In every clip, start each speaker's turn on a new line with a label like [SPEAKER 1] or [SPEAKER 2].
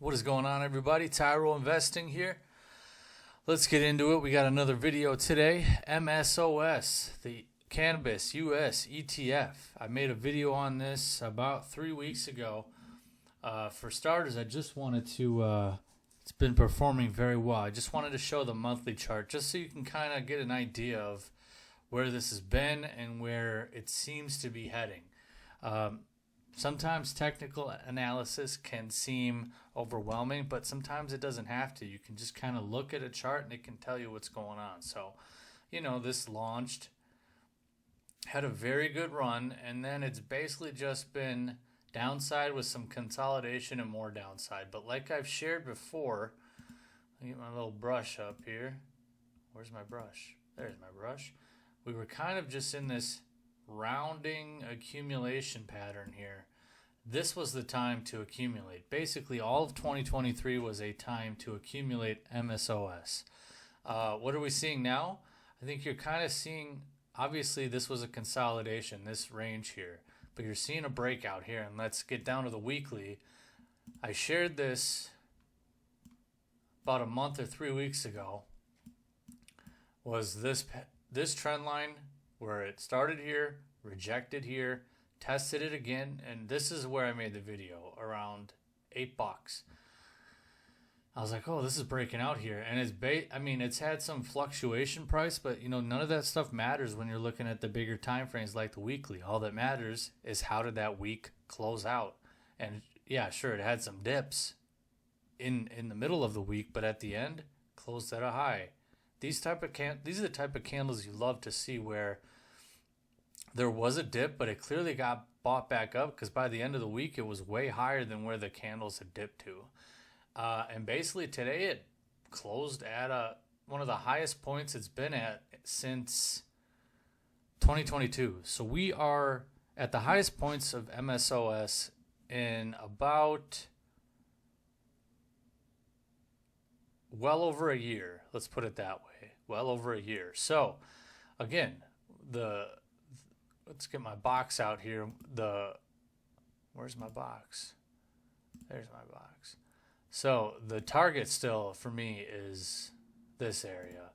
[SPEAKER 1] What is going on, everybody? Tyro Investing here. Let's get into it. We got another video today. MSOS, the Cannabis US ETF. I made a video on this about 3 weeks ago. For starters, I just wanted to, it's been performing very well. I just wanted to show the monthly chart just so you can kind of get an idea of where this has been and where it seems to be heading. Sometimes technical analysis can seem overwhelming, but sometimes it doesn't have to. You can just kind of look at a chart and it can tell you what's going on. So, this launched, had a very good run, and then it's basically just been downside with some consolidation and more downside. But like I've shared before, let me get my little brush up here. Where's my brush? There's my brush. We were kind of just in this rounding accumulation pattern here. This was the time to accumulate. Basically, all of 2023 was a time to accumulate MSOS. What are we seeing now? I think you're kind of seeing, obviously this was a consolidation, this range here, but you're seeing a breakout here. And let's get down to the weekly. I shared this about a month or 3 weeks ago. Was this trend line where it started here, rejected here, tested it again, and this is where I made the video, around $8. I was like, oh, this is breaking out here, and it's had some fluctuation price, but none of that stuff matters when you're looking at the bigger time frames like the weekly. All that matters is how did that week close out. And yeah, sure, it had some dips in the middle of the week, but at the end closed at a high. These are the type of candles you love to see, where there was a dip, but it clearly got bought back up, because by the end of the week, it was way higher than where the candles had dipped to. And basically today it closed at one of the highest points it's been at since 2022. So we are at the highest points of MSOS in about well over a year. Let's put it that way. Well over a year. So again, let's get my box out here. Where's my box? There's my box. So the target still for me is this area,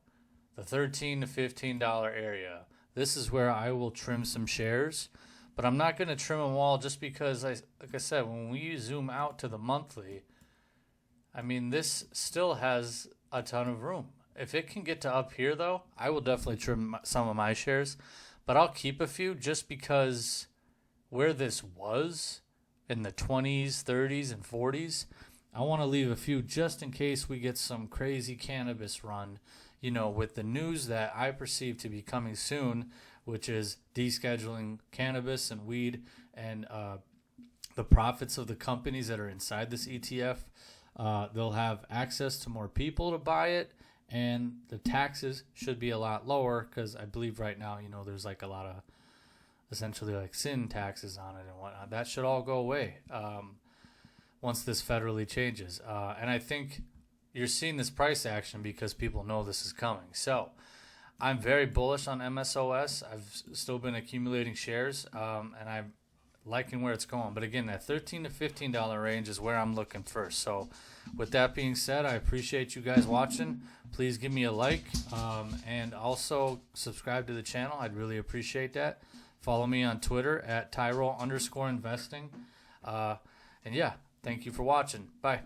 [SPEAKER 1] the $13 to $15 area. This is where I will trim some shares, but I'm not going to trim them all, just because, like I said, when we zoom out to the monthly, this still has a ton of room. If it can get to up here, though, I will definitely trim some of my shares, but I'll keep a few just because where this was in the 20s, 30s, and 40s, I want to leave a few just in case we get some crazy cannabis run, with the news that I perceive to be coming soon, which is descheduling cannabis and weed, and the profits of the companies that are inside this ETF. They'll have access to more people to buy it, and the taxes should be a lot lower, because I believe right now, there's like a lot of essentially like sin taxes on it and whatnot. That should all go away once this federally changes. And I think you're seeing this price action because people know this is coming. So I'm very bullish on MSOS. I've still been accumulating shares, and I'm liking where it's going. But again, that $13 to $15 range is where I'm looking first. So with that being said, I appreciate you guys watching. Please give me a like, and also subscribe to the channel. I'd really appreciate that. Follow me on Twitter at Tyro_investing. And yeah, thank you for watching. Bye.